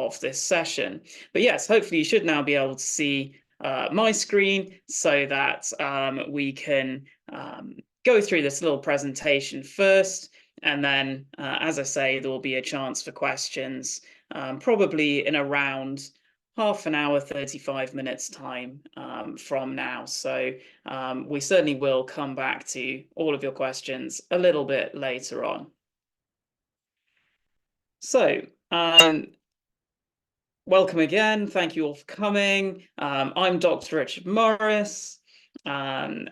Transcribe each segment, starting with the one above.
of this session. But yes, hopefully you should now be able to see my screen so that we can go through this little presentation first. And then, as I say, there will be a chance for questions, probably in around half an hour, 35 minutes time from now. So we certainly will come back to all of your questions a little bit later on. So welcome again. Thank you all for coming. I'm Dr. Richard Morris, and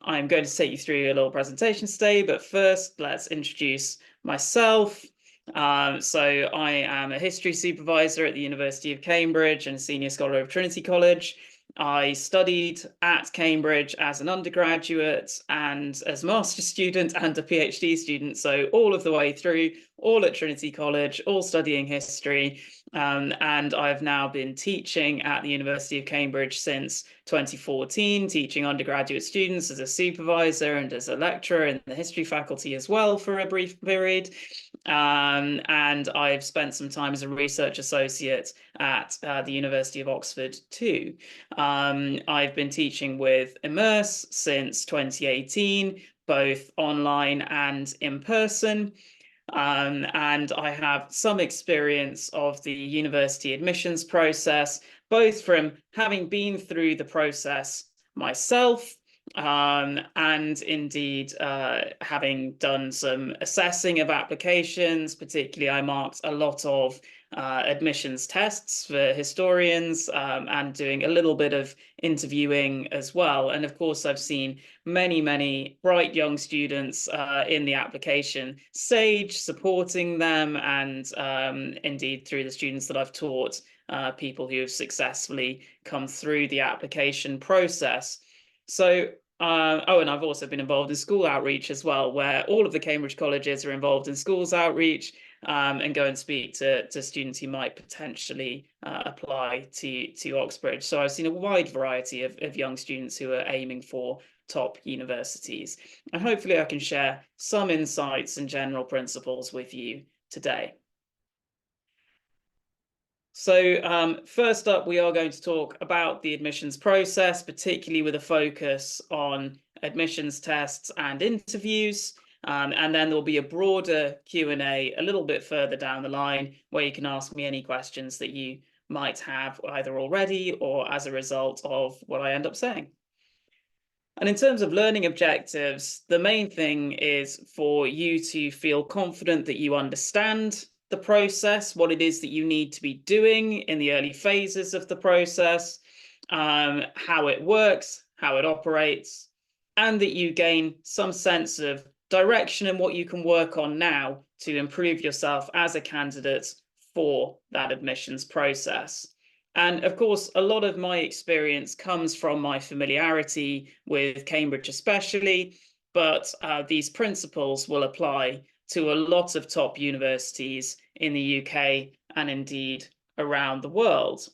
I'm going to take you through a little presentation today. But first, let's introduce myself. So I am a history supervisor at the University of Cambridge and a senior scholar of Trinity College. I studied at Cambridge as an undergraduate and as a master's student and a PhD student, so all of the way through, all at Trinity College, all studying history. And I've now been teaching at the University of Cambridge since 2014, teaching undergraduate students as a supervisor and as a lecturer in the history faculty as well for a brief period. And I've spent some time as a research associate at the University of Oxford too. I've been teaching with Immerse since 2018, both online and in person. And I have some experience of the university admissions process, both from having been through the process myself, and indeed having done some assessing of applications. Particularly, I marked a lot of admissions tests for historians, and doing a little bit of interviewing as well. And of course, I've seen many bright young students in the application stage, supporting them, and indeed through the students that I've taught, people who have successfully come through the application process. So, oh, and I've also been involved in school outreach as well, where all of the Cambridge colleges are involved in schools outreach, and go and speak to students who might potentially apply to Oxbridge. So I've seen a wide variety of young students who are aiming for top universities. And hopefully I can share some insights and general principles with you today. So first up, we are going to talk about the admissions process, particularly with a focus on admissions tests and interviews. And then there'll be a broader Q&A a little bit further down the line where you can ask me any questions that you might have either already or as a result of what I end up saying. And in terms of learning objectives, the main thing is for you to feel confident that you understand the process, what it is that you need to be doing in the early phases of the process, how it works, how it operates, and that you gain some sense of direction and what you can work on now to improve yourself as a candidate for that admissions process. And of course, a lot of my experience comes from my familiarity with Cambridge especially, but these principles will apply to a lot of top universities in the UK and indeed around the world.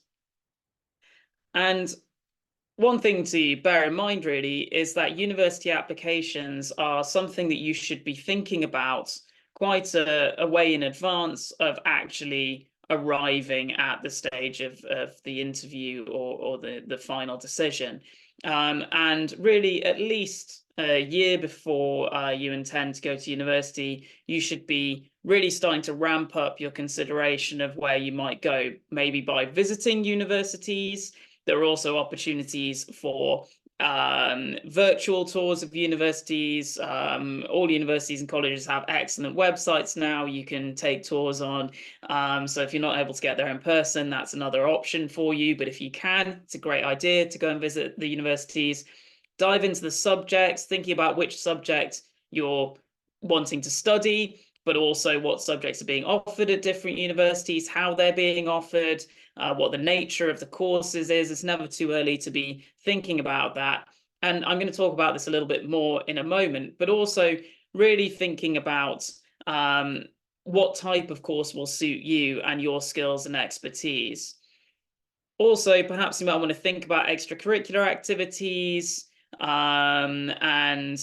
And one thing to bear in mind really is that university applications are something that you should be thinking about quite a way in advance of actually arriving at the stage of the interview or the final decision. And really, at least a year before you intend to go to university, you should be really starting to ramp up your consideration of where you might go, maybe by visiting universities. There are also opportunities for virtual tours of universities. All universities and colleges have excellent websites now you can take tours on. So if you're not able to get there in person, that's another option for you. But if you can, it's a great idea to go and visit the universities. Dive into the subjects, thinking about which subject you're wanting to study, but also what subjects are being offered at different universities, how they're being offered, what the nature of the courses is. It's never too early to be thinking about that. And I'm going to talk about this a little bit more in a moment, but also really thinking about what type of course will suit you and your skills and expertise. Also, perhaps you might want to think about extracurricular activities, and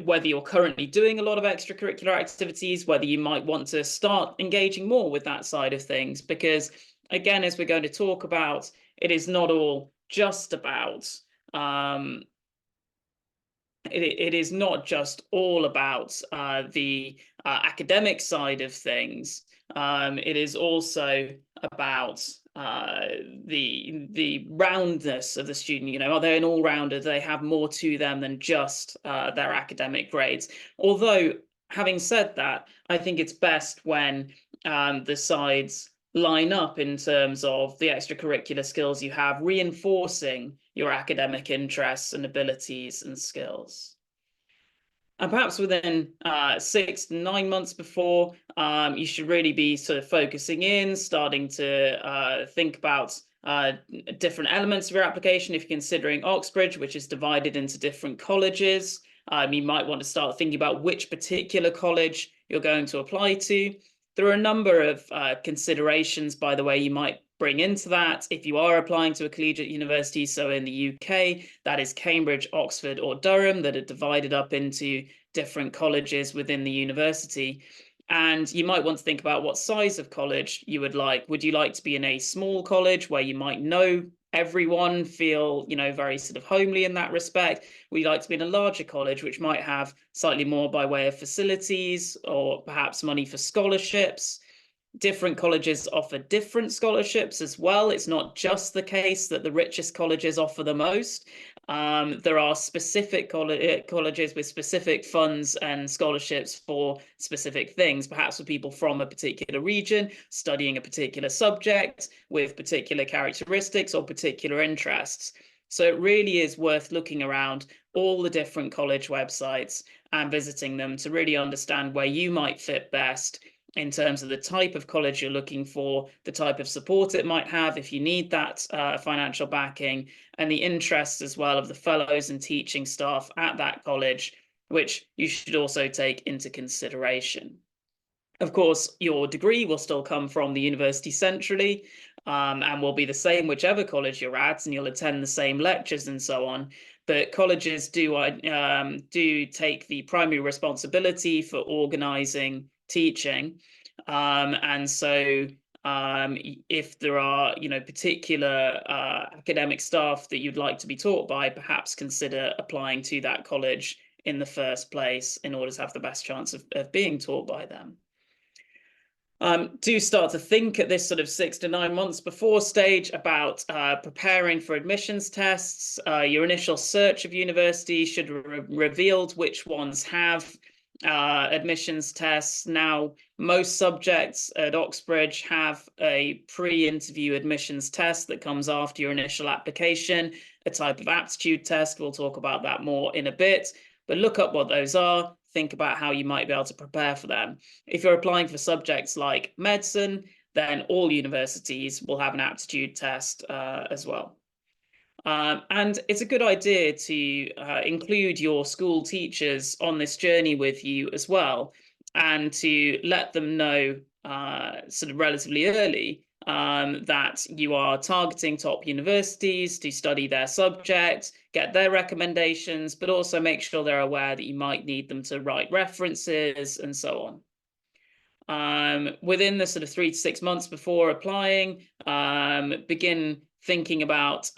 whether you're currently doing a lot of extracurricular activities, whether you might want to start engaging more with that side of things. Because again, as we're going to talk about, it is not all just about it is not just all about the academic side of things. It is also about the roundness of the student. You know, are they an all-rounder? Do they have more to them than just their academic grades? Although, having said that, I think it's best when the sides line up in terms of the extracurricular skills you have, reinforcing your academic interests and abilities and skills. And perhaps within 6 to 9 months before, you should really be sort of focusing in, starting to think about different elements of your application. If you're considering Oxbridge, which is divided into different colleges, you might want to start thinking about which particular college you're going to apply to. There are a number of considerations, by the way, you might bring into that if you are applying to a collegiate university. So in the UK, that is Cambridge, Oxford, or Durham, that are divided up into different colleges within the university. And you might want to think about what size of college you would like. Would you like to be in a small college where you might know everyone, feel, you know, very sort of homely in that respect? Would you like to be in a larger college, which might have slightly more by way of facilities or perhaps money for scholarships? Different colleges offer different scholarships as well. It's not just the case that the richest colleges offer the most. There are specific colleges with specific funds and scholarships for specific things, perhaps for people from a particular region, studying a particular subject with particular characteristics or particular interests. So it really is worth looking around all the different college websites and visiting them to really understand where you might fit best in terms of the type of college you're looking for, the type of support it might have if you need that financial backing, and the interests as well of the fellows and teaching staff at that college, which you should also take into consideration. Of course, your degree will still come from the university centrally, and will be the same whichever college you're at, and you'll attend the same lectures and so on. But colleges do take the primary responsibility for organising teaching, and so if there are, you know, particular academic staff that you'd like to be taught by, perhaps consider applying to that college in the first place in order to have the best chance of being taught by them. Do start to think at this sort of 6 to 9 months before stage about preparing for admissions tests. Your initial search of university should have revealed which ones have admissions tests. Now, most subjects at Oxbridge have a pre-interview admissions test that comes after your initial application, a type of aptitude test. We'll talk about that more in a bit, but look up what those are. Think about how you might be able to prepare for them. If you're applying for subjects like medicine, then all universities will have an aptitude test as well. And it's a good idea to include your school teachers on this journey with you as well, and to let them know sort of relatively early that you are targeting top universities to study their subject, get their recommendations, but also make sure they're aware that you might need them to write references and so on. Within the sort of 3 to 6 months before applying, begin thinking about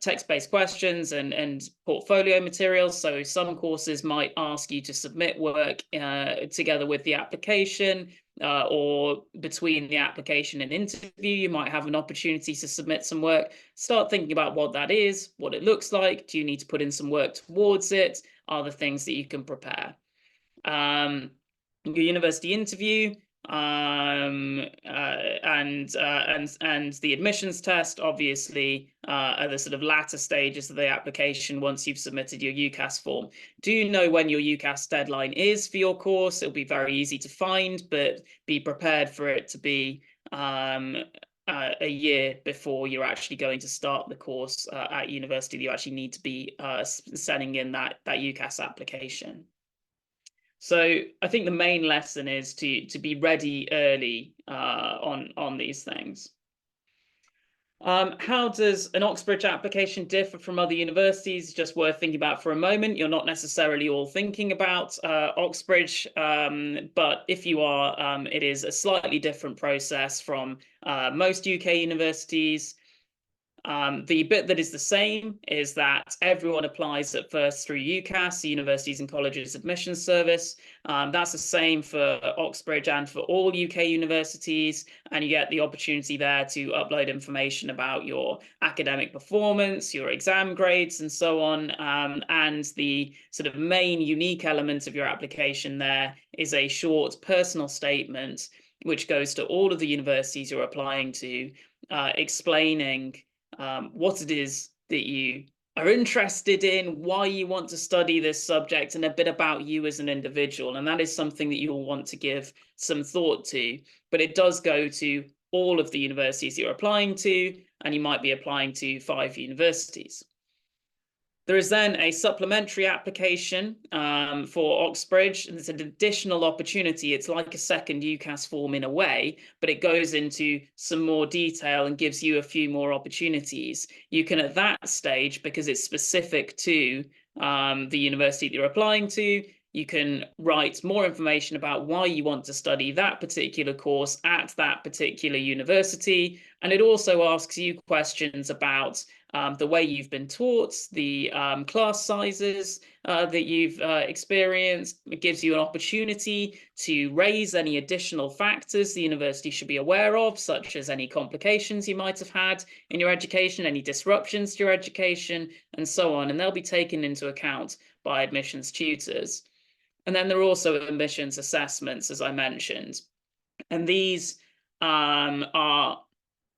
text-based questions and portfolio materials. So some courses might ask you to submit work together with the application, or between the application and interview, you might have an opportunity to submit some work. Start thinking about what that is, what it looks like. Do you need to put in some work towards it? Are there things that you can prepare? Your university interview, and the admissions test, obviously, are the sort of latter stages of the application once you've submitted your UCAS form. Do you know when your UCAS deadline is for your course? It'll be very easy to find, but be prepared for it to be a year before you're actually going to start the course at university. You actually need to be sending in that UCAS application. So I think the main lesson is to be ready early on these things. How does an Oxbridge application differ from other universities? Just worth thinking about for a moment. You're not necessarily all thinking about Oxbridge, but if you are, it is a slightly different process from most UK universities. The bit that is the same is that everyone applies at first through UCAS, the Universities and Colleges Admissions Service. That's the same for Oxbridge and for all UK universities, and you get the opportunity there to upload information about your academic performance, your exam grades, and so on. And the sort of main unique element of your application there is a short personal statement, which goes to all of the universities you're applying to, explaining what it is that you are interested in, why you want to study this subject, and a bit about you as an individual. And that is something that you'll want to give some thought to. But it does go to all of the universities you're applying to, and you might be applying to 5 universities. There is then a supplementary application for Oxbridge, and it's an additional opportunity. It's like a second UCAS form in a way, but it goes into some more detail and gives you a few more opportunities. You can, at that stage, because it's specific to the university that you're applying to, you can write more information about why you want to study that particular course at that particular university. And it also asks you questions about the way you've been taught, the class sizes that you've experienced. It gives you an opportunity to raise any additional factors the university should be aware of, such as any complications you might have had in your education, any disruptions to your education, and so on. And they'll be taken into account by admissions tutors. And then there are also admissions assessments, as I mentioned. And these are,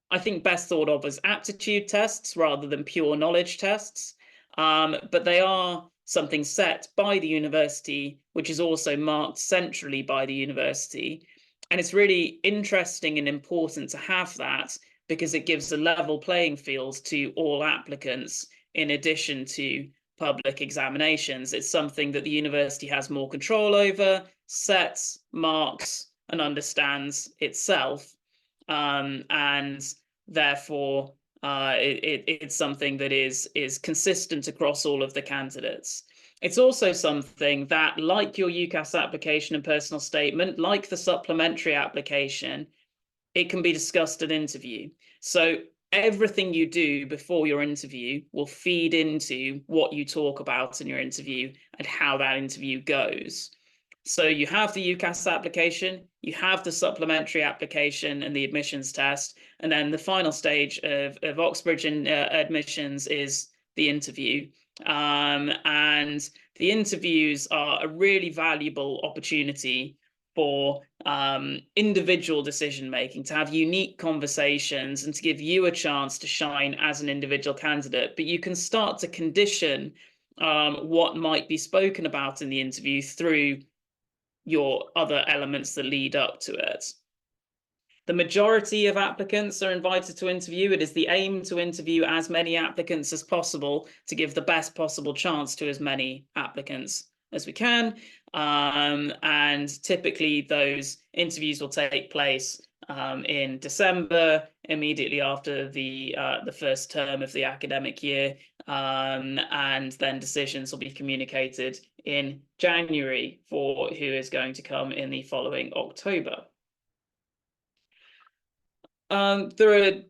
I think, best thought of as aptitude tests rather than pure knowledge tests. But they are something set by the university, which is also marked centrally by the university. And it's really interesting and important to have that because it gives a level playing field to all applicants in addition to public examinations. It's something that the university has more control over, sets, marks, and understands itself. And therefore, it's something that is consistent across all of the candidates. It's also something that, like your UCAS application and personal statement, like the supplementary application, it can be discussed at interview. So everything you do before your interview will feed into what you talk about in your interview and how that interview goes. So you have the UCAS application, you have the supplementary application and the admissions test, and then the final stage of Oxbridge admissions is the interview. And the interviews are a really valuable opportunity for individual decision making, to have unique conversations and to give you a chance to shine as an individual candidate. But you can start to condition what might be spoken about in the interview through your other elements that lead up to it. The majority of applicants are invited to interview. It is the aim to interview as many applicants as possible to give the best possible chance to as many applicants as we can. And typically those interviews will take place in December, immediately after the first term of the academic year, and then decisions will be communicated in January for who is going to come in the following October. There are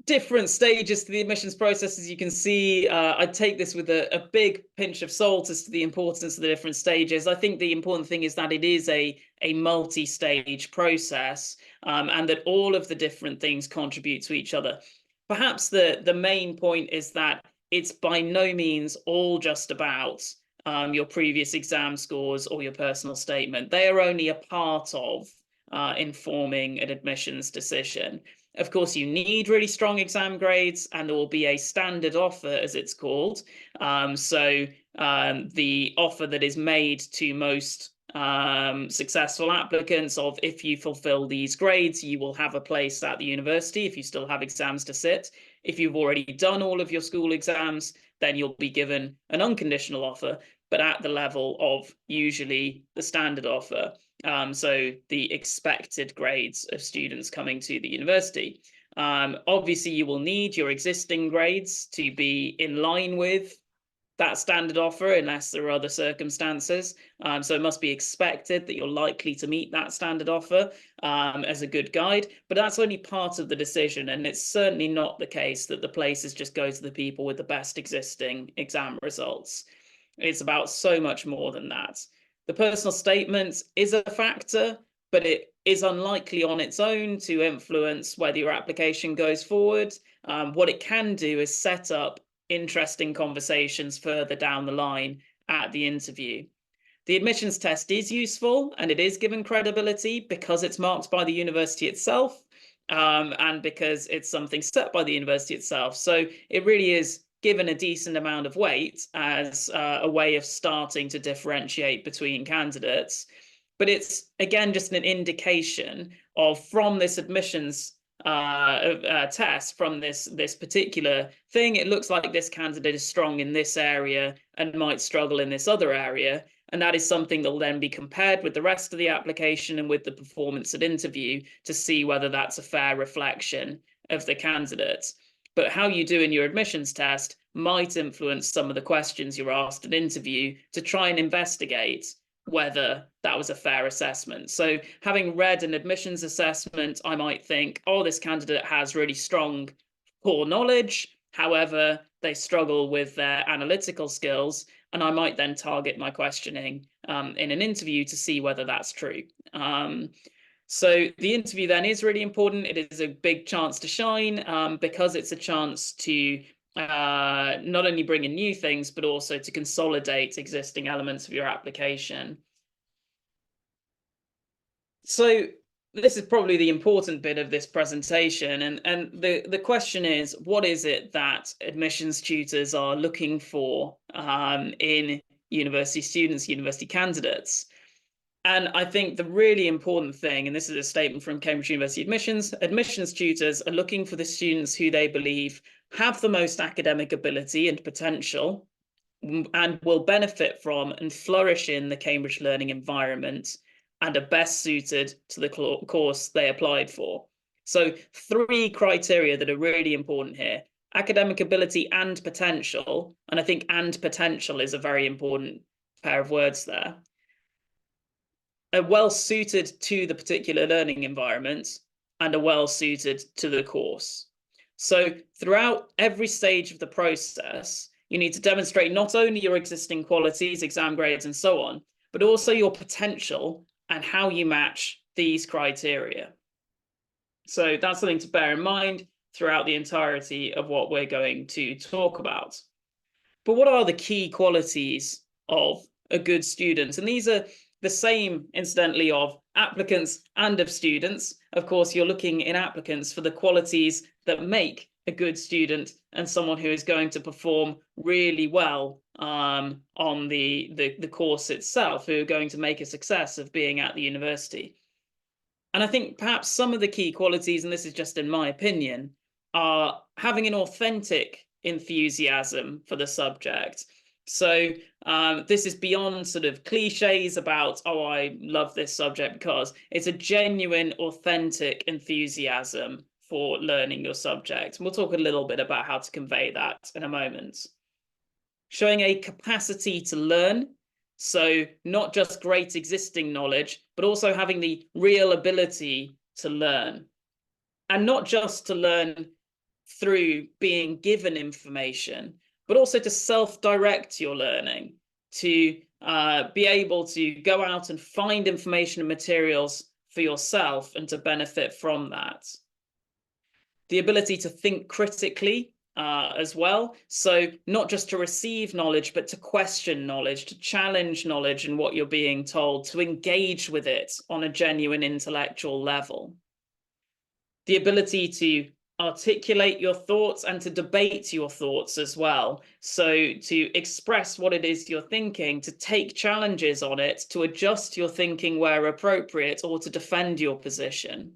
different stages to the admissions process, as you can see. I take this with a big pinch of salt as to the importance of the different stages. I think the important thing is that it is a multi-stage process, and that all of the different things contribute to each other. Perhaps the main point is that it's by no means all just about your previous exam scores or your personal statement. They are only a part of informing an admissions decision. Of course, you need really strong exam grades, and there will be a standard offer, as it's called. So the offer that is made to most successful applicants of, if you fulfill these grades, you will have a place at the university if you still have exams to sit. If you've already done all of your school exams, then you'll be given an unconditional offer, but at the level of usually the standard offer. So the expected grades of students coming to the university. Obviously, you will need your existing grades to be in line with that standard offer unless there are other circumstances. So it must be expected that you're likely to meet that standard offer as a good guide, but that's only part of the decision. And it's certainly not the case that the places just go to the people with the best existing exam results. It's about so much more than that. The personal statement is a factor, but it is unlikely on its own to influence whether your application goes forward. What it can do is set up interesting conversations further down the line at the interview. The admissions test is useful and it is given credibility because it's marked by the university itself and because it's something set by the university itself. So it really is given a decent amount of weight as a way of starting to differentiate between candidates. But it's, again, just an indication of, from this admissions test, from this particular thing, it looks like this candidate is strong in this area and might struggle in this other area. And that is something that will then be compared with the rest of the application and with the performance at interview to see whether that's a fair reflection of the candidate. But how you do in your admissions test might influence some of the questions you're asked at interview to try and investigate whether that was a fair assessment. So having read an admissions assessment, I might think, oh, this candidate has really strong core knowledge. However, they struggle with their analytical skills. And I might then target my questioning in an interview to see whether that's true. So the interview then is really important. It is a big chance to shine because it's a chance to not only bring in new things, but also to consolidate existing elements of your application. So this is probably the important bit of this presentation. And the question is, what is it that admissions tutors are looking for in university students, university candidates? And I think the really important thing, and this is a statement from Cambridge University admissions tutors are looking for the students who they believe have the most academic ability and potential and will benefit from and flourish in the Cambridge learning environment and are best suited to the course they applied for. So 3 criteria that are really important here: academic ability and potential. And I think "and potential" is a very important pair of words there. Are well suited to the particular learning environment and are well suited to the course. So throughout every stage of the process, you need to demonstrate not only your existing qualities, exam grades, and so on, but also your potential and how you match these criteria. So that's something to bear in mind throughout the entirety of what we're going to talk about. But what are the key qualities of a good student? And these are the same, incidentally, of applicants and of students. Of course, you're looking in applicants for the qualities that make a good student and someone who is going to perform really well on the course itself, who are going to make a success of being at the university. And I think perhaps some of the key qualities, and this is just in my opinion, are having an authentic enthusiasm for the subject. So this is beyond sort of cliches about, oh, I love this subject, because it's a genuine, authentic enthusiasm for learning your subject. And we'll talk a little bit about how to convey that in a moment. Showing a capacity to learn. So not just great existing knowledge, but also having the real ability to learn. And not just to learn through being given information, but also to self-direct your learning, to be able to go out and find information and materials for yourself and to benefit from that. The ability to think critically as well. So not just to receive knowledge, but to question knowledge, to challenge knowledge and what you're being told, to engage with it on a genuine intellectual level. The ability to articulate your thoughts and to debate your thoughts as well. So to express what it is you're thinking, to take challenges on it, to adjust your thinking where appropriate, or to defend your position.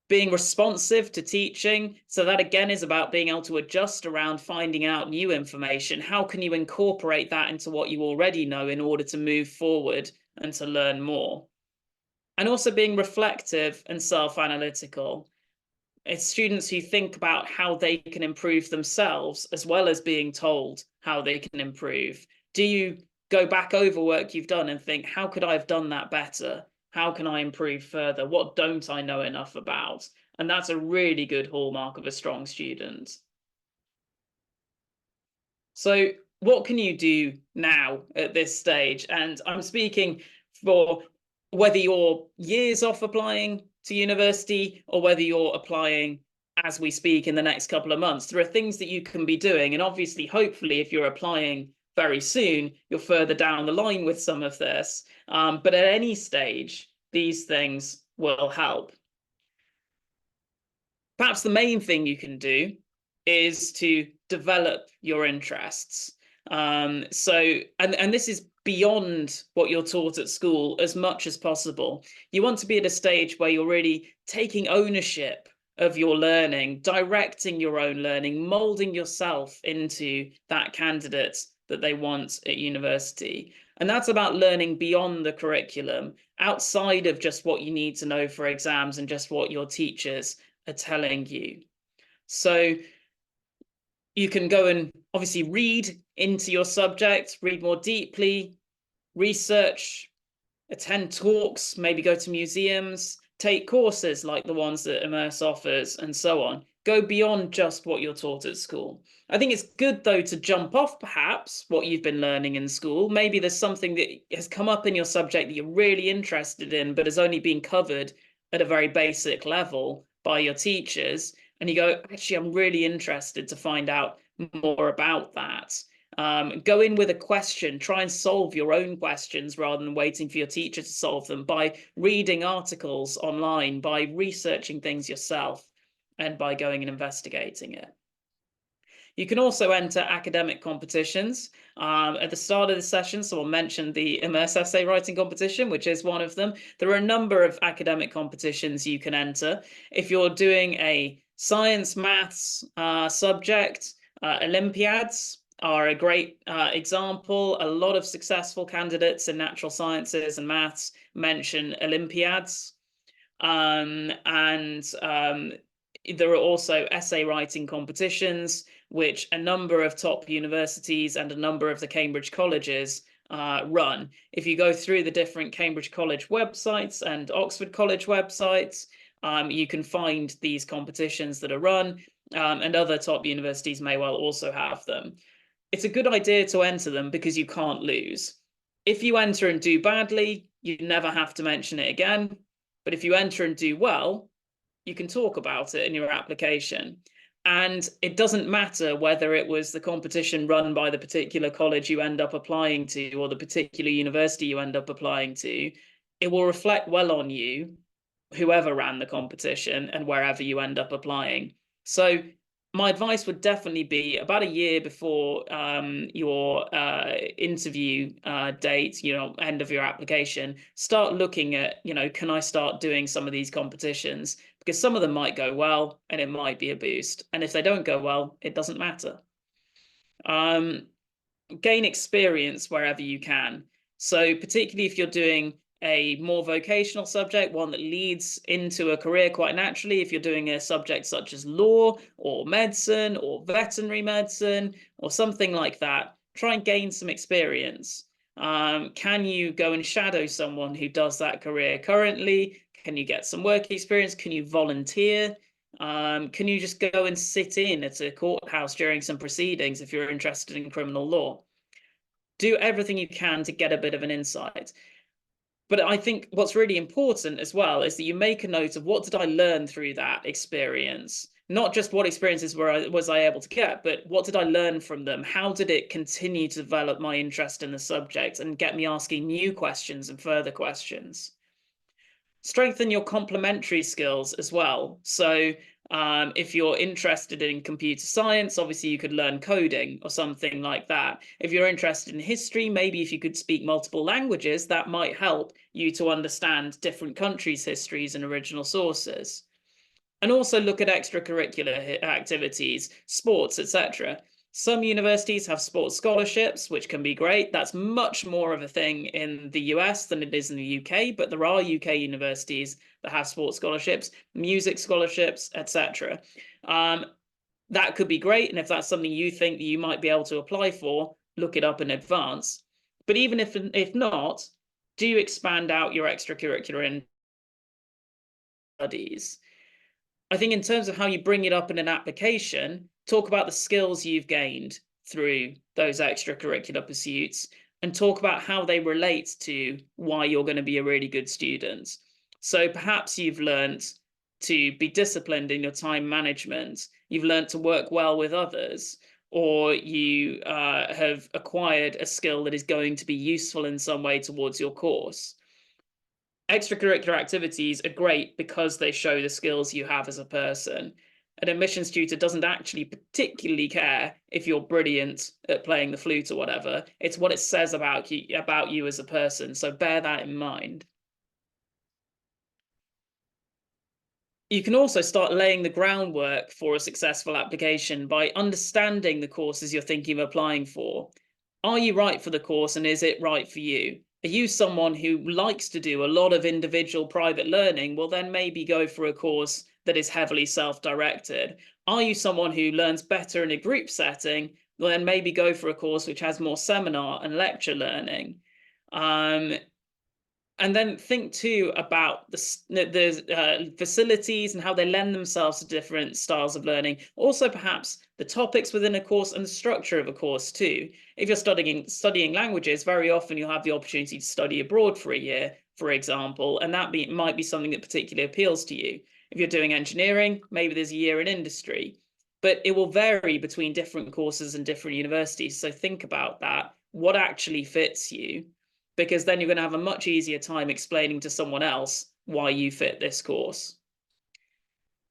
Being responsive to teaching. So that again is about being able to adjust around finding out new information. How can you incorporate that into what you already know in order to move forward and to learn more? And also being reflective and self-analytical. It's students who think about how they can improve themselves as well as being told how they can improve. Do you go back over work you've done and think, how could I have done that better? How can I improve further? What don't I know enough about? And that's a really good hallmark of a strong student. So what can you do now at this stage? And I'm speaking for whether you're years off applying to university or whether you're applying as we speak in the next couple of months. There are things that you can be doing. And obviously, hopefully, if you're applying very soon, you're further down the line with some of this. But at any stage, these things will help. Perhaps the main thing you can do is to develop your interests. And this is beyond what you're taught at school as much as possible. You want to be at a stage where you're really taking ownership of your learning, directing your own learning, molding yourself into that candidate that they want at university. And that's about learning beyond the curriculum, outside of just what you need to know for exams and just what your teachers are telling you. So you can go and obviously read into your subject, read more deeply, research, attend talks, maybe go to museums, take courses like the ones that Immerse offers, and so on. Go beyond just what you're taught at school. I think it's good, though, to jump off perhaps what you've been learning in school. Maybe there's something that has come up in your subject that you're really interested in, but has only been covered at a very basic level by your teachers. And you go, actually, I'm really interested to find out more about that. Go in with a question, try and solve your own questions rather than waiting for your teacher to solve them by reading articles online, by researching things yourself, and by going and investigating it. You can also enter academic competitions. At the start of the session, someone mentioned the Immerse essay writing competition, which is one of them. There are a number of academic competitions you can enter. If you're doing a science, maths subject, Olympiads are a great example. A lot of successful candidates in natural sciences and maths mention Olympiads. There are also essay writing competitions, which a number of top universities and a number of the Cambridge colleges run. If you go through the different Cambridge College websites and Oxford College websites, you can find these competitions that are run, and other top universities may well also have them. It's a good idea to enter them because you can't lose. If you enter and do badly, you never have to mention it again. But if you enter and do well, you can talk about it in your application. And it doesn't matter whether it was the competition run by the particular college you end up applying to or the particular university you end up applying to. It will reflect well on you, whoever ran the competition and wherever you end up applying. So my advice would definitely be about a year before your interview date, end of your application, start looking at, can I start doing some of these competitions? Because some of them might go well and it might be a boost. And if they don't go well, it doesn't matter. Gain experience wherever you can. So particularly if you're doing a more vocational subject, one that leads into a career quite naturally, if you're doing a subject such as law or medicine or veterinary medicine or something like that, try and gain some experience. Can you go and shadow someone who does that career currently? Can you get some work experience? Can you volunteer? Can you just go and sit in at a courthouse during some proceedings if you're interested in criminal law? Do everything you can to get a bit of an insight. But I think what's really important as well is that you make a note of what did I learn through that experience? Not just what experiences was I able to get, but what did I learn from them? How did it continue to develop my interest in the subject and get me asking new questions and further questions? Strengthen your complementary skills as well. So if you're interested in computer science, obviously you could learn coding or something like that. If you're interested in history, maybe if you could speak multiple languages, that might help you to understand different countries' histories and original sources. And also look at extracurricular activities, sports, etc. Some universities have sports scholarships, which can be great. That's much more of a thing in the US than it is in the UK, but there are UK universities that have sports scholarships, music scholarships, etc. That could be great, and if that's something you think that you might be able to apply for, look it up in advance. But even if not, do expand out your extracurricular studies. I think in terms of how you bring it up in an application, talk about the skills you've gained through those extracurricular pursuits and talk about how they relate to why you're going to be a really good student. So perhaps you've learned to be disciplined in your time management, you've learned to work well with others, or you have acquired a skill that is going to be useful in some way towards your course. Extracurricular activities are great because they show the skills you have as a person. An admissions tutor doesn't actually particularly care if you're brilliant at playing the flute or whatever. It's what it says about you as a person, so bear that in mind. You can also start laying the groundwork for a successful application by understanding the courses you're thinking of applying for. Are you right for the course, and is it right for you? Are you someone who likes to do a lot of individual private learning? Well, then maybe go for a course that is heavily self-directed. Are you someone who learns better in a group setting? Well, then maybe go for a course which has more seminar and lecture learning. And then think too about the facilities and how they lend themselves to different styles of learning. Also, perhaps the topics within a course and the structure of a course too. If you're studying languages, very often you'll have the opportunity to study abroad for a year, for example, and that might be something that particularly appeals to you. If you're doing engineering, maybe there's a year in industry, but it will vary between different courses and different universities. So think about that. What actually fits you? Because then you're going to have a much easier time explaining to someone else why you fit this course.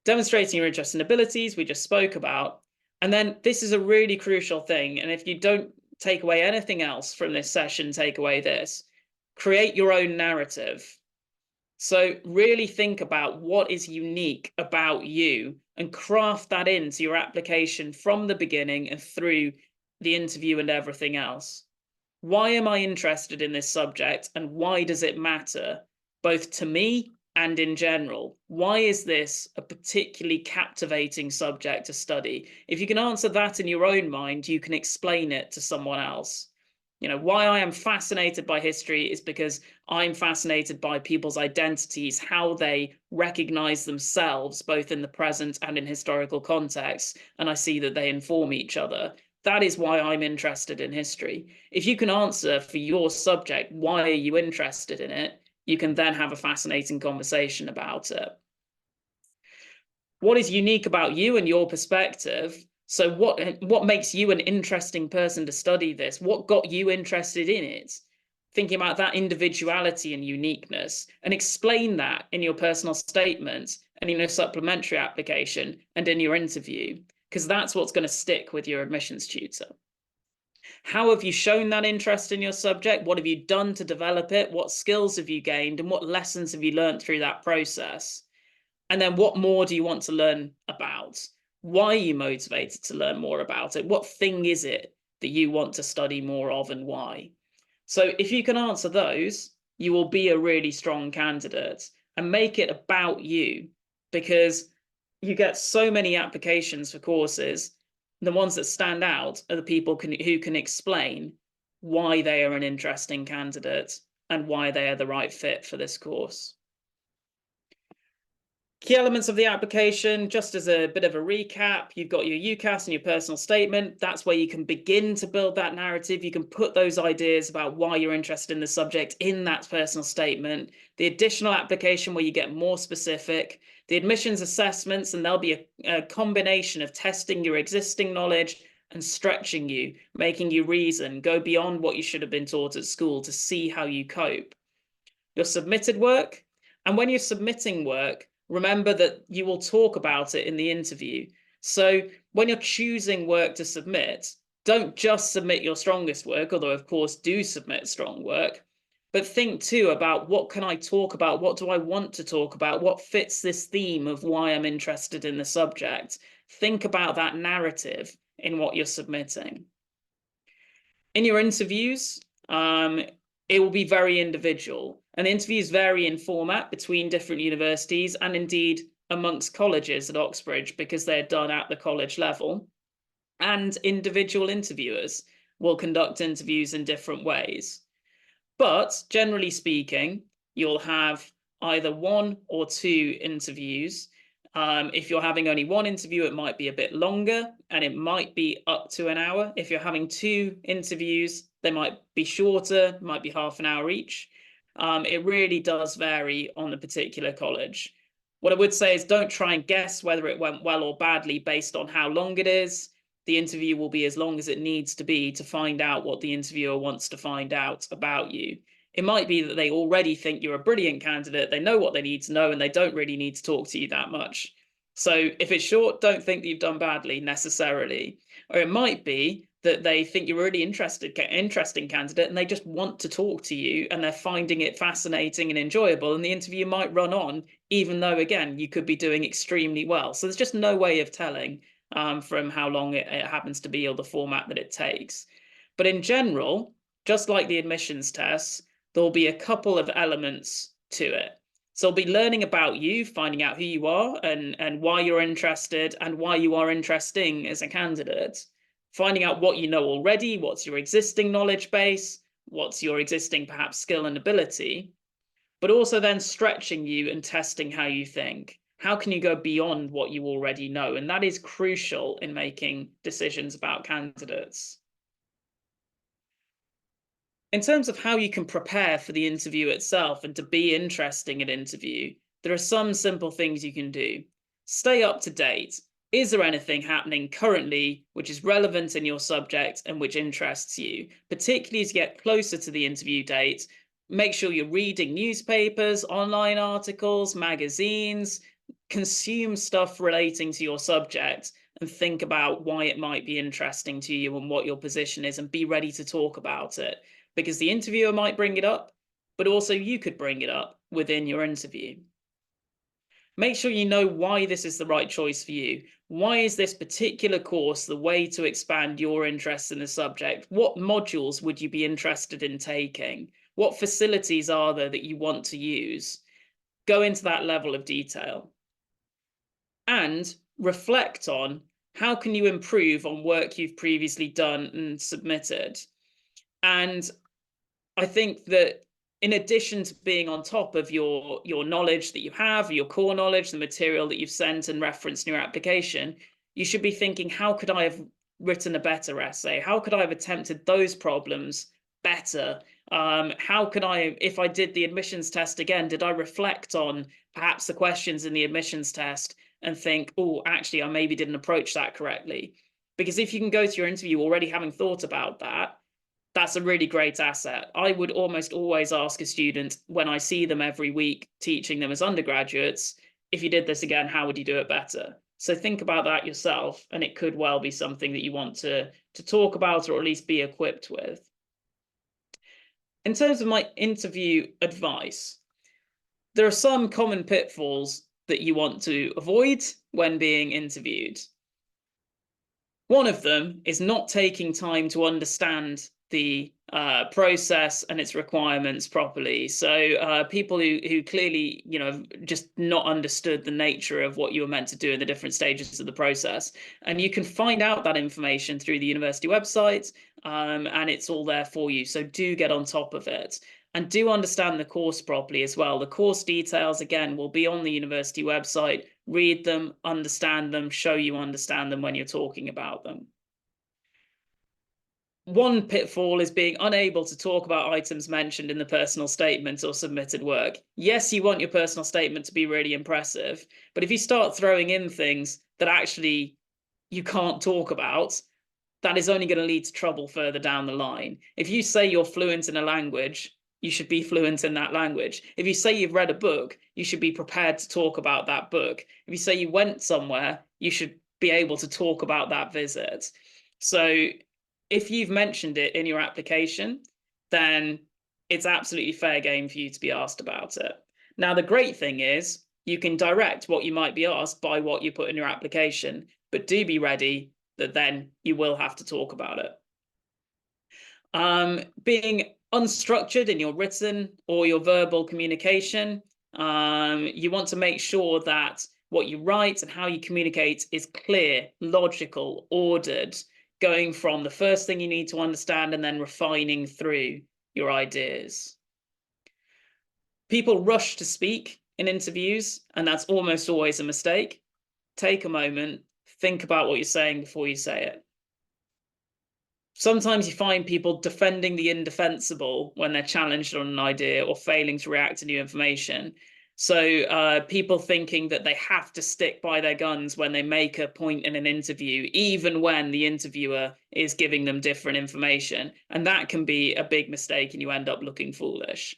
Demonstrating your interest and abilities, we just spoke about. And then this is a really crucial thing. And if you don't take away anything else from this session, take away this. Create your own narrative. So really think about what is unique about you and craft that into your application from the beginning and through the interview and everything else. Why am I interested in this subject, and why does it matter, both to me and in general? Why is this a particularly captivating subject to study? If you can answer that in your own mind, you can explain it to someone else. You know, why I am fascinated by history is because I'm fascinated by people's identities, how they recognize themselves, both in the present and in historical contexts, and I see that they inform each other. That is why I'm interested in history. If you can answer for your subject, why are you interested in it, you can then have a fascinating conversation about it. What is unique about you and your perspective? So what makes you an interesting person to study this? What got you interested in it? Thinking about that individuality and uniqueness, and explain that in your personal statement and in your supplementary application and in your interview, because that's what's going to stick with your admissions tutor. How have you shown that interest in your subject? What have you done to develop it? What skills have you gained? And what lessons have you learned through that process? And then what more do you want to learn about? Why are you motivated to learn more about it? What thing is it that you want to study more of, and why? So if you can answer those, you will be a really strong candidate, and make it about you, because you get so many applications for courses. The ones that stand out are the people who can explain why they are an interesting candidate and why they are the right fit for this course. Key elements of the application, just as a bit of a recap, you've got your UCAS and your personal statement. That's where you can begin to build that narrative. You can put those ideas about why you're interested in the subject in that personal statement. The additional application where you get more specific. The admissions assessments, and there'll be a combination of testing your existing knowledge and stretching you, making you reason, go beyond what you should have been taught at school to see how you cope. Your submitted work, and when you're submitting work, remember that you will talk about it in the interview. So when you're choosing work to submit, don't just submit your strongest work, although of course do submit strong work, but think too about what can I talk about? What do I want to talk about? What fits this theme of why I'm interested in the subject? Think about that narrative in what you're submitting. In your interviews, it will be very individual, and interviews vary in format between different universities and indeed amongst colleges at Oxbridge because they're done at the college level. And individual interviewers will conduct interviews in different ways. But generally speaking, you'll have either one or two interviews. If you're having only one interview, it might be a bit longer and it might be up to an hour. If you're having two interviews, they might be shorter, might be half an hour each. It really does vary on the particular college. What I would say is don't try and guess whether it went well or badly based on how long it is. The interview will be as long as it needs to be to find out what the interviewer wants to find out about you. It might be that they already think you're a brilliant candidate, they know what they need to know, and they don't really need to talk to you that much. So if it's short, don't think that you've done badly necessarily. Or it might be that they think you're a really interesting candidate and they just want to talk to you and they're finding it fascinating and enjoyable, and the interview might run on, even though, again, you could be doing extremely well. So there's just no way of telling from how long it happens to be or the format that it takes. But in general, just like the admissions tests, there'll be a couple of elements to it. So I'll be learning about you, finding out who you are and why you're interested and why you are interesting as a candidate, finding out what you know already, what's your existing knowledge base, what's your existing perhaps skill and ability, but also then stretching you and testing how you think. How can you go beyond what you already know? And that is crucial in making decisions about candidates. In terms of how you can prepare for the interview itself and to be interesting at interview, there are some simple things you can do. Stay up to date. Is there anything happening currently which is relevant in your subject and which interests you? Particularly as you get closer to the interview date, make sure you're reading newspapers, online articles, magazines, consume stuff relating to your subject and think about why it might be interesting to you and what your position is, and be ready to talk about it, because the interviewer might bring it up, but also you could bring it up within your interview. Make sure you know why this is the right choice for you. Why is this particular course the way to expand your interest in the subject? What modules would you be interested in taking? What facilities are there that you want to use? Go into that level of detail. And reflect on how can you improve on work you've previously done and submitted. And I think that in addition to being on top of your knowledge that you have, your core knowledge, the material that you've sent and referenced in your application, you should be thinking, how could I have written a better essay? How could I have attempted those problems better? How could I, if I did the admissions test again, did I reflect on perhaps the questions in the admissions test and think, oh, actually, I maybe didn't approach that correctly? Because if you can go to your interview already having thought about that, that's a really great asset. I would almost always ask a student when I see them every week teaching them as undergraduates, if you did this again, how would you do it better? So think about that yourself, and it could well be something that you want to talk about or at least be equipped with. In terms of my interview advice, there are some common pitfalls that you want to avoid when being interviewed. One of them is not taking time to understand the process and its requirements properly. So people who clearly, just not understood the nature of what you were meant to do in the different stages of the process. And you can find out that information through the university website, and it's all there for you. So do get on top of it. And do understand the course properly as well. The course details, again, will be on the university website. Read them, understand them, show you understand them when you're talking about them. One pitfall is being unable to talk about items mentioned in the personal statement or submitted work. Yes, you want your personal statement to be really impressive, but if you start throwing in things that actually you can't talk about, that is only going to lead to trouble further down the line. If you say you're fluent in a language, you should be fluent in that language. If you say you've read a book, you should be prepared to talk about that book. If you say you went somewhere, you should be able to talk about that visit. So if you've mentioned it in your application, then it's absolutely fair game for you to be asked about it. Now, the great thing is you can direct what you might be asked by what you put in your application, but do be ready that then you will have to talk about it. Being unstructured in your written or your verbal communication, you want to make sure that what you write and how you communicate is clear, logical, ordered, going from the first thing you need to understand and then refining through your ideas. People rush to speak in interviews, and that's almost always a mistake. Take a moment, think about what you're saying before you say it. Sometimes you find people defending the indefensible when they're challenged on an idea or failing to react to new information. So people thinking that they have to stick by their guns when they make a point in an interview, even when the interviewer is giving them different information. And that can be a big mistake, and you end up looking foolish.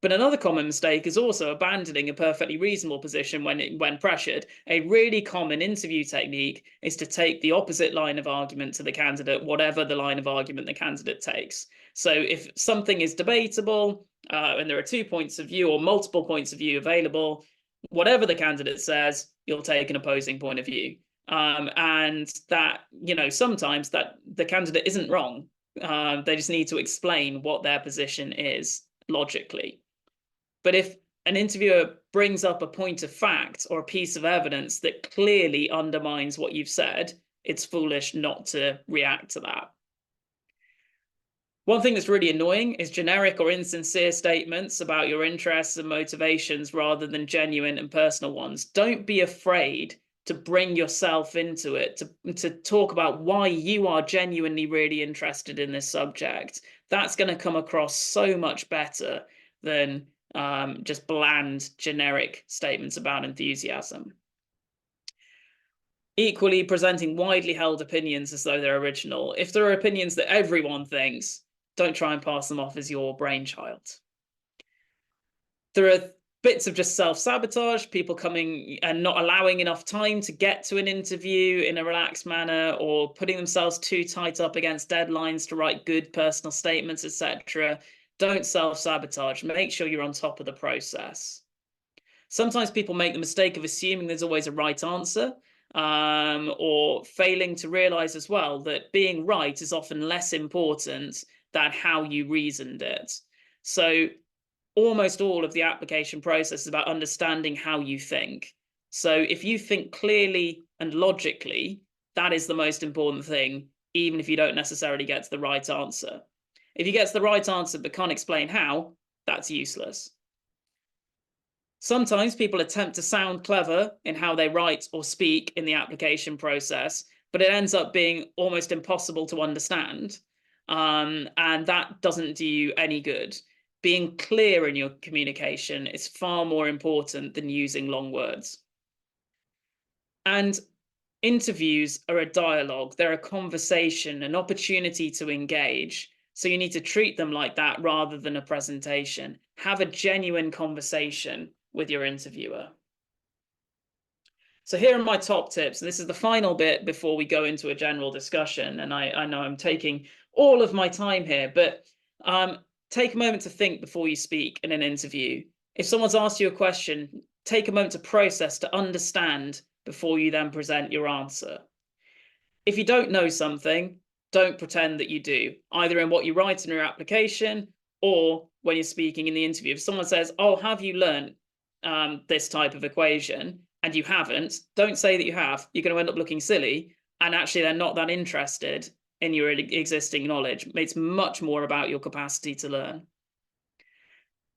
But another common mistake is also abandoning a perfectly reasonable position when pressured. A really common interview technique is to take the opposite line of argument to the candidate, whatever the line of argument the candidate takes. So if something is debatable and there are 2 points of view or multiple points of view available, whatever the candidate says, you'll take an opposing point of view. And that, sometimes that the candidate isn't wrong. They just need to explain what their position is logically. But if an interviewer brings up a point of fact or a piece of evidence that clearly undermines what you've said, it's foolish not to react to that. One thing that's really annoying is generic or insincere statements about your interests and motivations rather than genuine and personal ones. Don't be afraid to bring yourself into it, to talk about why you are genuinely really interested in this subject. That's going to come across so much better than just bland, generic statements about enthusiasm. Equally, presenting widely held opinions as though they're original. If there are opinions that everyone thinks, don't try and pass them off as your brainchild. There are bits of just self-sabotage, people coming and not allowing enough time to get to an interview in a relaxed manner, or putting themselves too tight up against deadlines to write good personal statements, etc. Don't self-sabotage. Make sure you're on top of the process. Sometimes people make the mistake of assuming there's always a right answer, or failing to realize as well that being right is often less important than how you reasoned it. So almost all of the application process is about understanding how you think. So if you think clearly and logically, that is the most important thing, even if you don't necessarily get to the right answer. If you get to the right answer but can't explain how, that's useless. Sometimes people attempt to sound clever in how they write or speak in the application process, but it ends up being almost impossible to understand. And that doesn't do you any good. Being clear in your communication is far more important than using long words. And interviews are a dialogue, they're a conversation, an opportunity to engage. So you need to treat them like that rather than a presentation. Have a genuine conversation with your interviewer. So here are my top tips. And this is the final bit before we go into a general discussion. And I know I'm taking all of my time here, but take a moment to think before you speak in an interview. If someone's asked you a question, take a moment to process, to understand before you then present your answer. If you don't know something, don't pretend that you do, either in what you write in your application or when you're speaking in the interview. If someone says, oh, have you learned this type of equation, and you haven't, don't say that you have. You're going to end up looking silly, and actually they're not that interested in your existing knowledge. It's much more about your capacity to learn.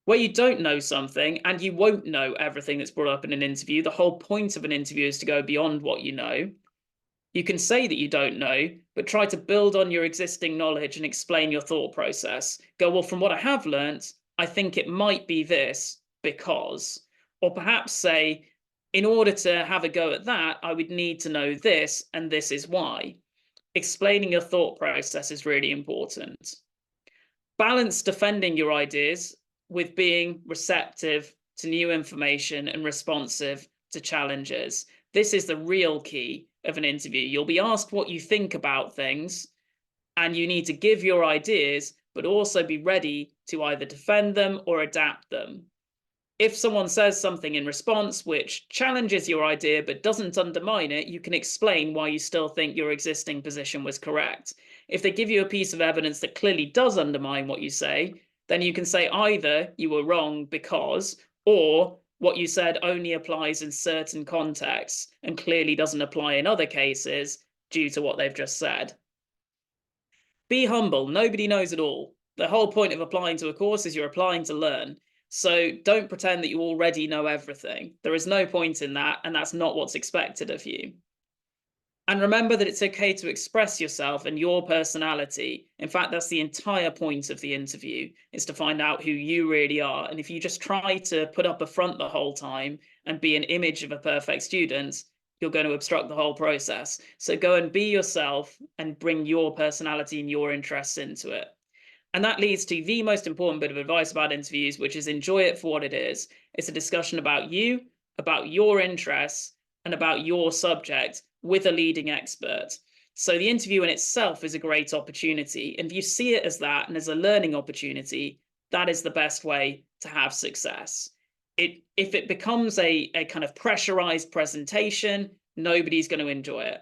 Where you don't know something, and you won't know everything that's brought up in an interview, the whole point of an interview is to go beyond what you know. You can say that you don't know, but try to build on your existing knowledge and explain your thought process. Go, well, from what I have learned, I think it might be this because, or perhaps say, in order to have a go at that, I would need to know this, and this is why. Explaining your thought process is really important. Balance defending your ideas with being receptive to new information and responsive to challenges. This is the real key of an interview. You'll be asked what you think about things, and you need to give your ideas, but also be ready to either defend them or adapt them. If someone says something in response which challenges your idea but doesn't undermine it, you can explain why you still think your existing position was correct. If they give you a piece of evidence that clearly does undermine what you say, then you can say either you were wrong because, or what you said only applies in certain contexts and clearly doesn't apply in other cases due to what they've just said. Be humble. Nobody knows it all. The whole point of applying to a course is you're applying to learn. So don't pretend that you already know everything. There is no point in that, and that's not what's expected of you. And remember that it's okay to express yourself and your personality. In fact, that's the entire point of the interview, is to find out who you really are. And if you just try to put up a front the whole time and be an image of a perfect student, you're going to obstruct the whole process. So go and be yourself and bring your personality and your interests into it. And that leads to the most important bit of advice about interviews, which is enjoy it for what it is. It's a discussion about you, about your interests, and about your subject with a leading expert. So the interview in itself is a great opportunity. And if you see it as that and as a learning opportunity, that is the best way to have success. If it becomes a kind of pressurized presentation, nobody's going to enjoy it.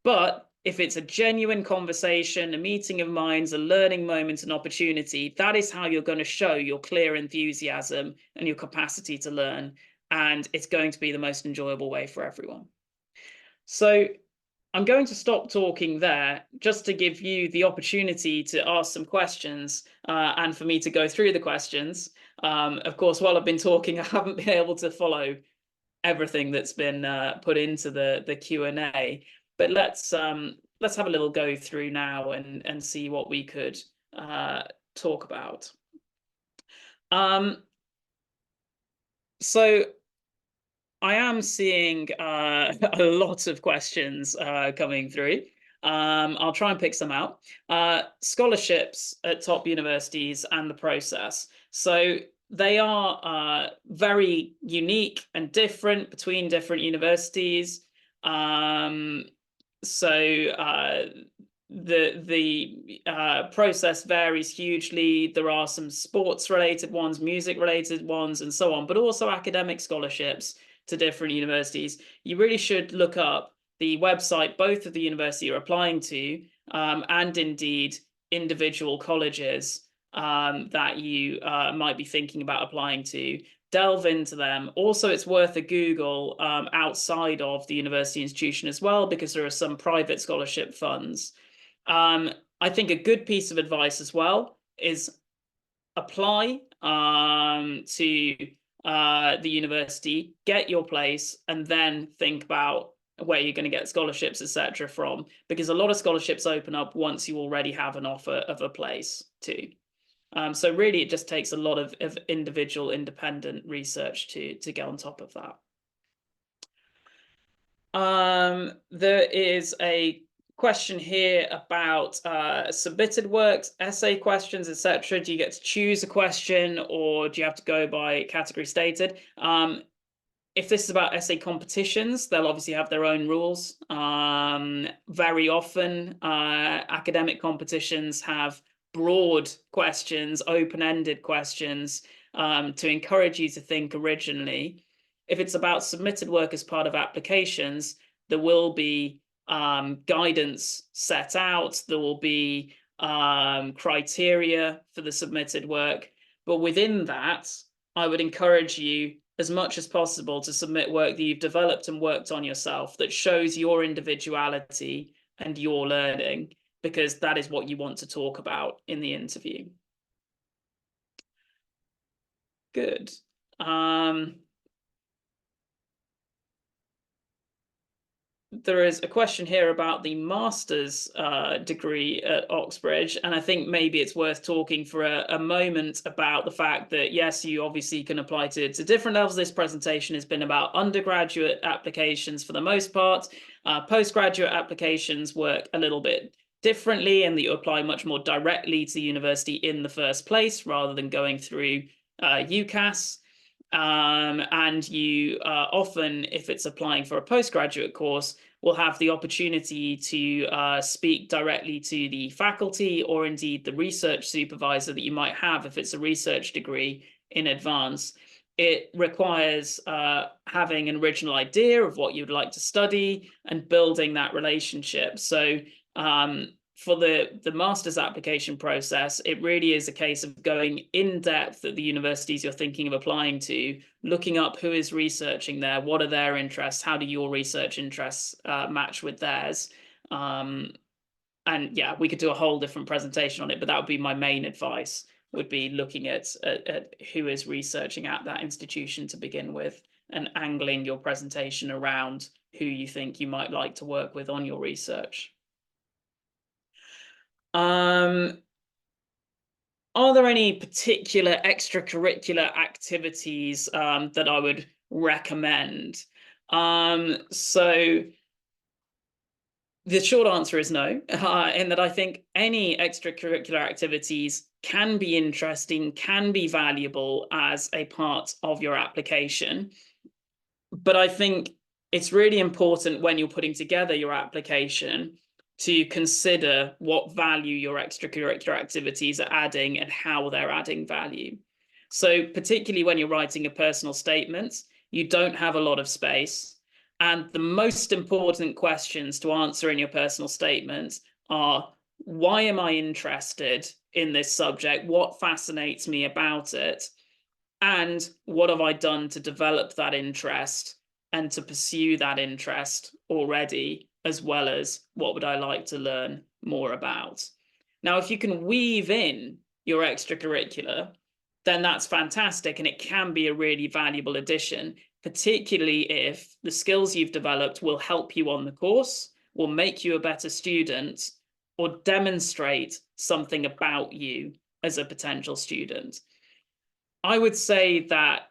But if it's a genuine conversation, a meeting of minds, a learning moment, an opportunity, that is how you're going to show your clear enthusiasm and your capacity to learn. And it's going to be the most enjoyable way for everyone. So I'm going to stop talking there just to give you the opportunity to ask some questions and for me to go through the questions. Of course, while I've been talking, I haven't been able to follow everything that's been put into the Q&A. But let's have a little go through now and see what we could talk about. So I am seeing a lot of questions coming through. I'll try and pick some out. Scholarships at top universities and the process. So they are very unique and different between different universities. The process varies hugely. There are some sports related ones, music related ones, and so on, but also academic scholarships to different universities. You really should look up the website both of the university you're applying to and indeed individual colleges that you might be thinking about applying to. Delve into them. Also, it's worth a Google outside of the university institution as well, because there are some private scholarship funds. I think a good piece of advice as well is apply to the university, get your place, and then think about where you're going to get scholarships, etc. from, because a lot of scholarships open up once you already have an offer of a place too. So really, it just takes a lot of individual independent research to get on top of that. There is a question here about submitted works, essay questions, etc. Do you get to choose a question, or do you have to go by category stated? If this is about essay competitions, they'll obviously have their own rules. Very often, academic competitions have broad questions, open-ended questions to encourage you to think originally. If it's about submitted work as part of applications, there will be guidance set out. There will be criteria for the submitted work. But within that, I would encourage you as much as possible to submit work that you've developed and worked on yourself that shows your individuality and your learning, because that is what you want to talk about in the interview. Good. There is a question here about the master's degree at Oxbridge, and I think maybe it's worth talking for a moment about the fact that, yes, you obviously can apply to different levels. This presentation has been about undergraduate applications for the most part. Postgraduate applications work a little bit differently, and that you apply much more directly to the university in the first place rather than going through UCAS. And you often, if it's applying for a postgraduate course, will have the opportunity to speak directly to the faculty or indeed the research supervisor that you might have if it's a research degree in advance. it requires having an original idea of what you'd like to study and building that relationship. So for the master's application process, it really is a case of going in depth at the universities you're thinking of applying to, looking up who is researching there, what are their interests, how do your research interests match with theirs. And yeah, we could do a whole different presentation on it, but that would be my main advice, would be looking at who is researching at that institution to begin with, and angling your presentation around who you think you might like to work with on your research. Are there any particular extracurricular activities that I would recommend? So the short answer is no, in that I think any extracurricular activities can be interesting, can be valuable as a part of your application. But I think it's really important when you're putting together your application to consider what value your extracurricular activities are adding and how they're adding value. So particularly when you're writing a personal statement, you don't have a lot of space. And the most important questions to answer in your personal statement are, why am I interested in this subject? What fascinates me about it? And what have I done to develop that interest and to pursue that interest already, as well as what would I like to learn more about? Now, if you can weave in your extracurricular, then that's fantastic, and it can be a really valuable addition, particularly if the skills you've developed will help you on the course, will make you a better student, or demonstrate something about you as a potential student. I would say that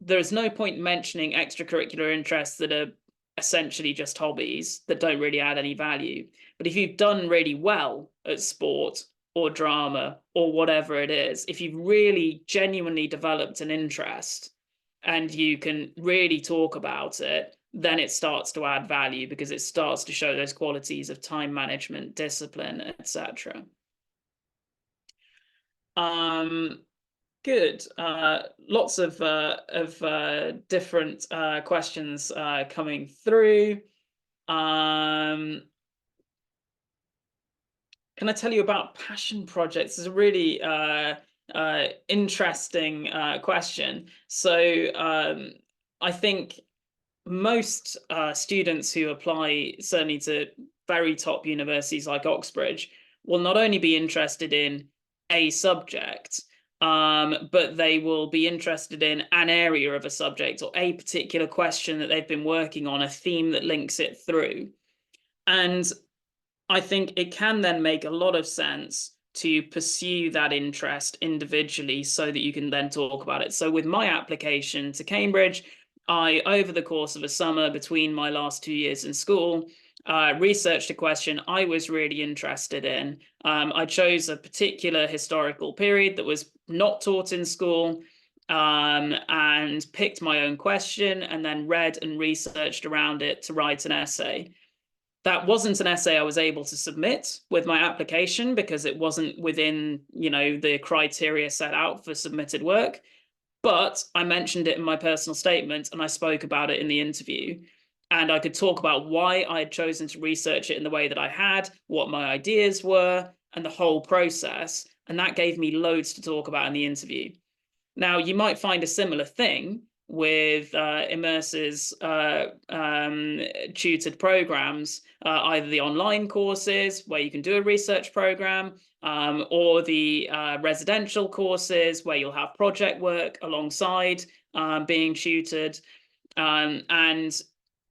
there's no point mentioning extracurricular interests that are essentially just hobbies that don't really add any value. But if you've done really well at sport or drama or whatever it is, if you've really genuinely developed an interest and you can really talk about it, then it starts to add value, because it starts to show those qualities of time management, discipline, etc. Good. Lots of different questions coming through. Can I tell you about passion projects? It's a really interesting question. So I think most students who apply, certainly to very top universities like Oxbridge, will not only be interested in a subject, but they will be interested in an area of a subject or a particular question that they've been working on, a theme that links it through. And I think it can then make a lot of sense to pursue that interest individually so that you can then talk about it. So with my application to Cambridge, I, over the course of a summer between my last 2 years in school, researched a question I was really interested in. I chose a particular historical period that was not taught in school, and picked my own question and then read and researched around it to write an essay. That wasn't an essay I was able to submit with my application because it wasn't within, the criteria set out for submitted work. But I mentioned it in my personal statement and I spoke about it in the interview. And I could talk about why I had chosen to research it in the way that I had, what my ideas were, and the whole process. And that gave me loads to talk about in the interview. Now, you might find a similar thing with Immerse's tutored programs, either the online courses where you can do a research program, or the residential courses where you'll have project work alongside being tutored. And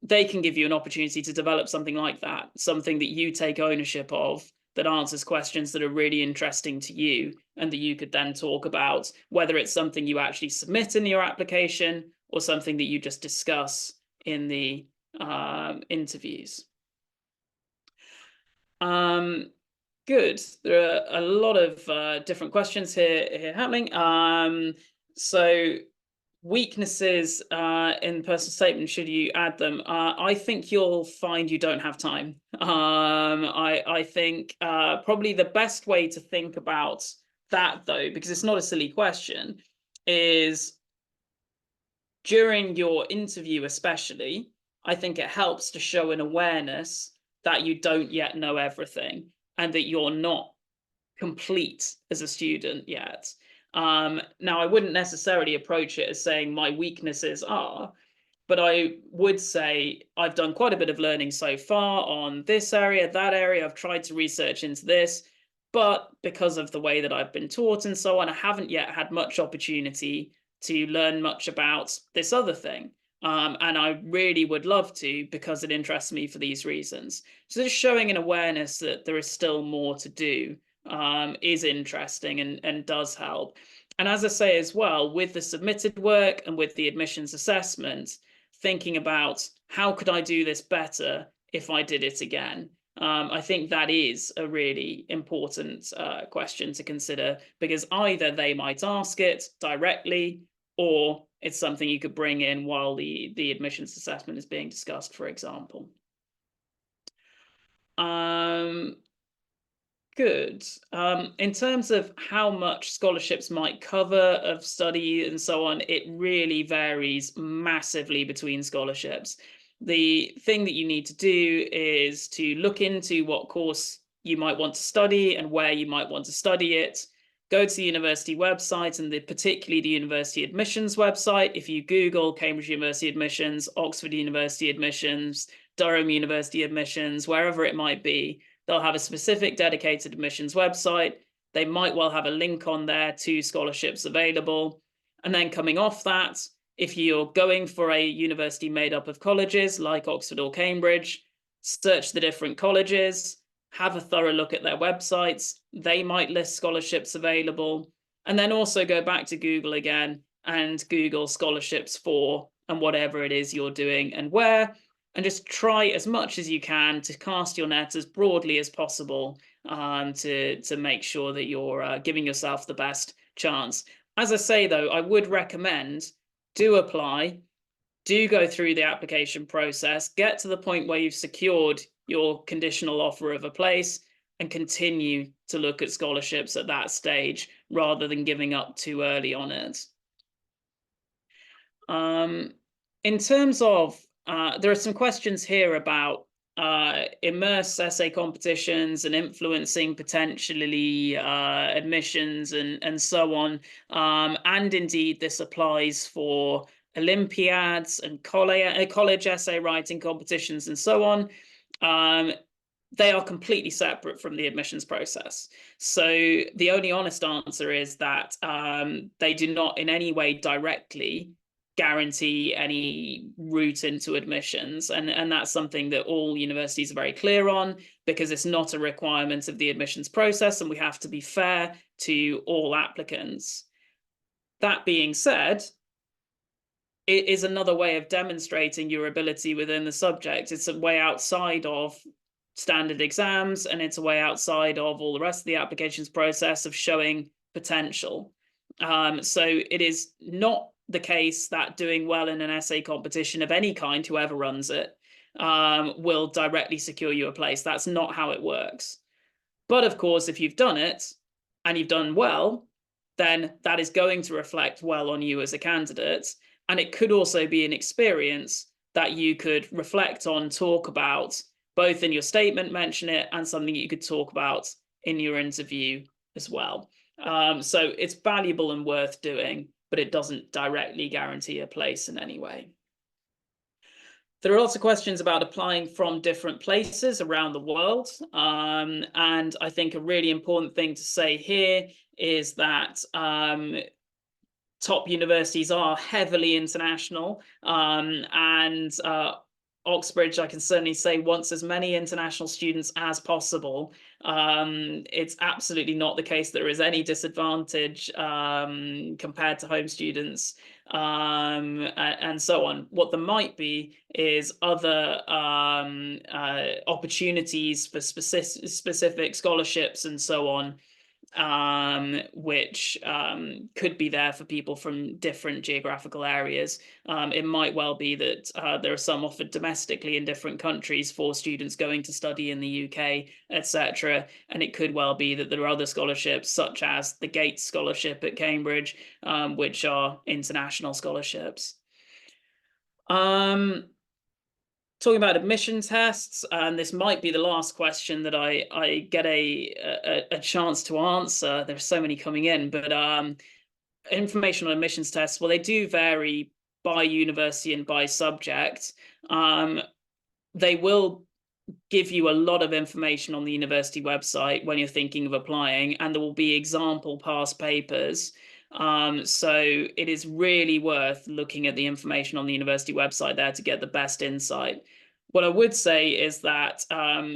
they can give you an opportunity to develop something like that, something that you take ownership of, that answers questions that are really interesting to you and that you could then talk about, whether it's something you actually submit in your application or something that you just discuss in the interviews. Good. There are a lot of different questions here happening. So weaknesses in the personal statement, should you add them? I think you'll find you don't have time. I think probably the best way to think about that, though, because it's not a silly question, is during your interview especially, I think it helps to show an awareness that you don't yet know everything and that you're not complete as a student yet. Now, I wouldn't necessarily approach it as saying my weaknesses are, but I would say I've done quite a bit of learning so far on this area, that area. I've tried to research into this, but because of the way that I've been taught and so on, I haven't yet had much opportunity to learn much about this other thing. And I really would love to, because it interests me for these reasons. So just showing an awareness that there is still more to do is interesting and does help. And as I say as well, with the submitted work and with the admissions assessment, thinking about how could I do this better if I did it again. I think that is a really important question to consider, because either they might ask it directly, or it's something you could bring in while the admissions assessment is being discussed, for example. Good. In terms of how much scholarships might cover of study and so on, it really varies massively between scholarships. The thing that you need to do is to look into what course you might want to study and where you might want to study it. Go to the university website, and particularly the university admissions website. If you Google Cambridge University admissions, Oxford University admissions, Durham University admissions, wherever it might be, they'll have a specific dedicated admissions website. They might well have a link on there to scholarships available. And then coming off that, if you're going for a university made up of colleges like Oxford or Cambridge, search the different colleges, have a thorough look at their websites. They might list scholarships available. And then also go back to Google again and Google scholarships for and whatever it is you're doing and where, and just try as much as you can to cast your net as broadly as possible to make sure that you're giving yourself the best chance. As I say, though, I would recommend do apply, do go through the application process, get to the point where you've secured your conditional offer of a place, and continue to look at scholarships at that stage rather than giving up too early on it. In terms of there are some questions here about Immerse essay competitions and influencing potentially admissions and so on. And indeed, this applies for Olympiads and college essay writing competitions and so on. They are completely separate from the admissions process. So the only honest answer is that they do not in any way directly guarantee any route into admissions, and that's something that all universities are very clear on, because it's not a requirement of the admissions process, and we have to be fair to all applicants. That being said, it is another way of demonstrating your ability within the subject. It's a way outside of standard exams, and it's a way outside of all the rest of the applications process of showing potential. So it is not the case that doing well in an essay competition of any kind, whoever runs it, will directly secure you a place. That's not how it works. But of course, if you've done it and you've done well, then that is going to reflect well on you as a candidate. And it could also be an experience that you could reflect on, talk about, both in your statement, mention it, and something you could talk about in your interview as well. So it's valuable and worth doing, but it doesn't directly guarantee a place in any way. There are lots of questions about applying from different places around the world. And I think a really important thing to say here is that top universities are heavily international, and Oxbridge, I can certainly say, wants as many international students as possible. It's absolutely not the case that there is any disadvantage compared to home students, and so on. What there might be is other opportunities for specific scholarships and so on, which could be there for people from different geographical areas. It might well be that there are some offered domestically in different countries for students going to study in the UK, etc. And it could well be that there are other scholarships, such as the Gates Scholarship at Cambridge, which are international scholarships. Talking about admission tests, and this might be the last question that I get a chance to answer. There's so many coming in, but information on admissions tests, well, they do vary by university and by subject. They will give you a lot of information on the university website when you're thinking of applying, and there will be example past papers. So it is really worth looking at the information on the university website there to get the best insight. What I would say is that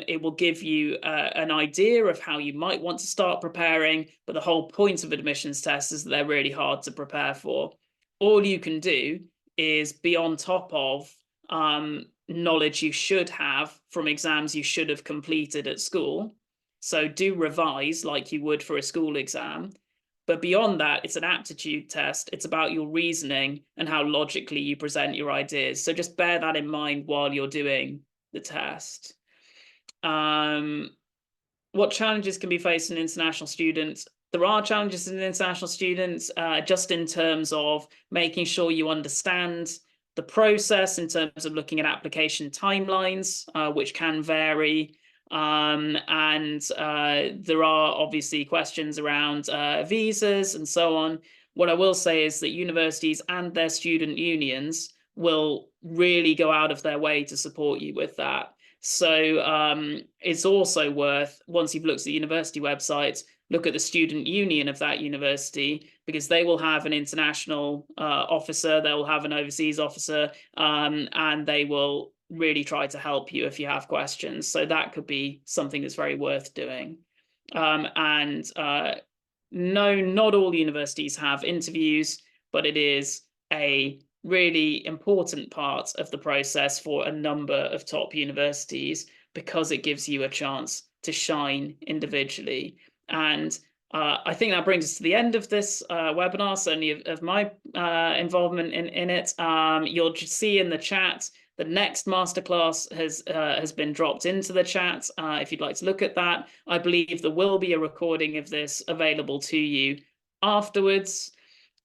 it will give you an idea of how you might want to start preparing, but the whole point of admissions tests is that they're really hard to prepare for. All you can do is be on top of knowledge you should have from exams you should have completed at school. So do revise like you would for a school exam. But beyond that, it's an aptitude test. It's about your reasoning and how logically you present your ideas. So just bear that in mind while you're doing the test. What challenges can be faced in international students? There are challenges in international students, just in terms of making sure you understand the process in terms of looking at application timelines, which can vary. And there are obviously questions around visas and so on. What I will say is that universities and their student unions will really go out of their way to support you with that. So it's also worth, once you've looked at the university websites, look at the student union of that university, because they will have an international officer, they'll have an overseas officer, and they will really try to help you if you have questions. So that could be something that's very worth doing. And no, not all universities have interviews, but it is a really important part of the process for a number of top universities, because it gives you a chance to shine individually. And I think that brings us to the end of this webinar, certainly of my involvement in it. You'll see in the chat the next masterclass has been dropped into the chat. If you'd like to look at that, I believe there will be a recording of this available to you afterwards.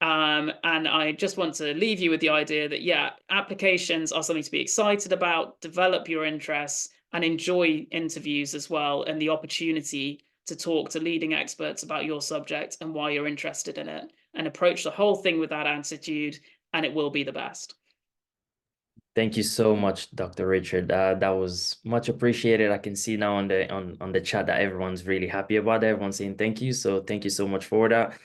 And I just want to leave you with the idea that, yeah, applications are something to be excited about, develop your interests, and enjoy interviews as well, and the opportunity to talk to leading experts about your subject and why you're interested in it, and approach the whole thing with that attitude, and it will be the best. Thank you so much, Dr. Richard. That was much appreciated. I can see now on the chat that everyone's really happy about it. Everyone's saying thank you. So thank you so much for that.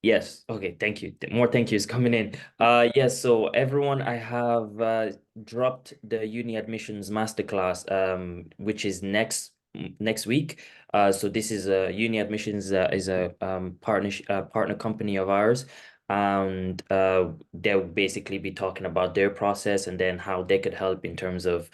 Yes. Okay. Thank you. More thank yous coming in. Yes. So everyone, I have dropped the uni admissions masterclass, which is next week. So this is a uni admissions is a partner company of ours, and they'll basically be talking about their process and then how they could help in terms of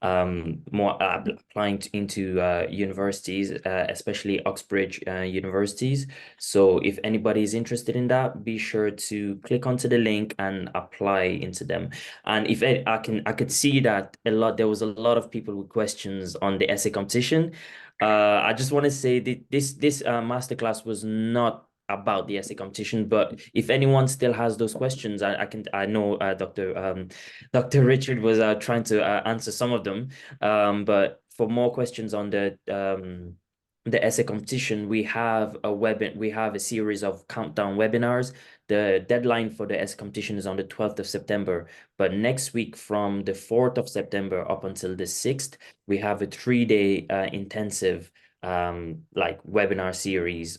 more applying into universities, especially Oxbridge universities. So if anybody is interested in that, be sure to click onto the link and apply into them. And if I could see that there was a lot of people with questions on the essay competition. I just want to say that this masterclass was not about the essay competition, but if anyone still has those questions, I know Dr. Richard was trying to answer some of them, but for more questions on the essay competition, we have a series of countdown webinars. The deadline for the essay competition is on the 12th of September, but next week from the 4th of September up until the 6th, we have a 3-day intensive like webinar series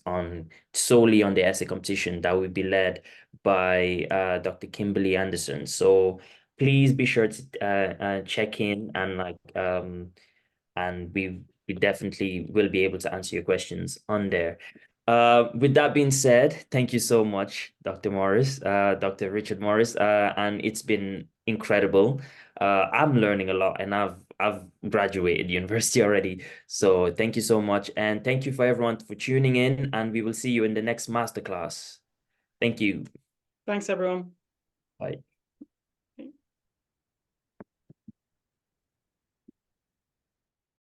solely on the essay competition that will be led by Dr. Kimberly Anderson. So please be sure to check in and we definitely will be able to answer your questions on there. With that being said, thank you so much, Dr. Morris, Dr. Richard Morris, and it's been incredible. I'm learning a lot, and I've graduated university already. So thank you so much, and thank you for everyone for tuning in, and we will see you in the next masterclass. Thank you. Thanks, everyone. Bye.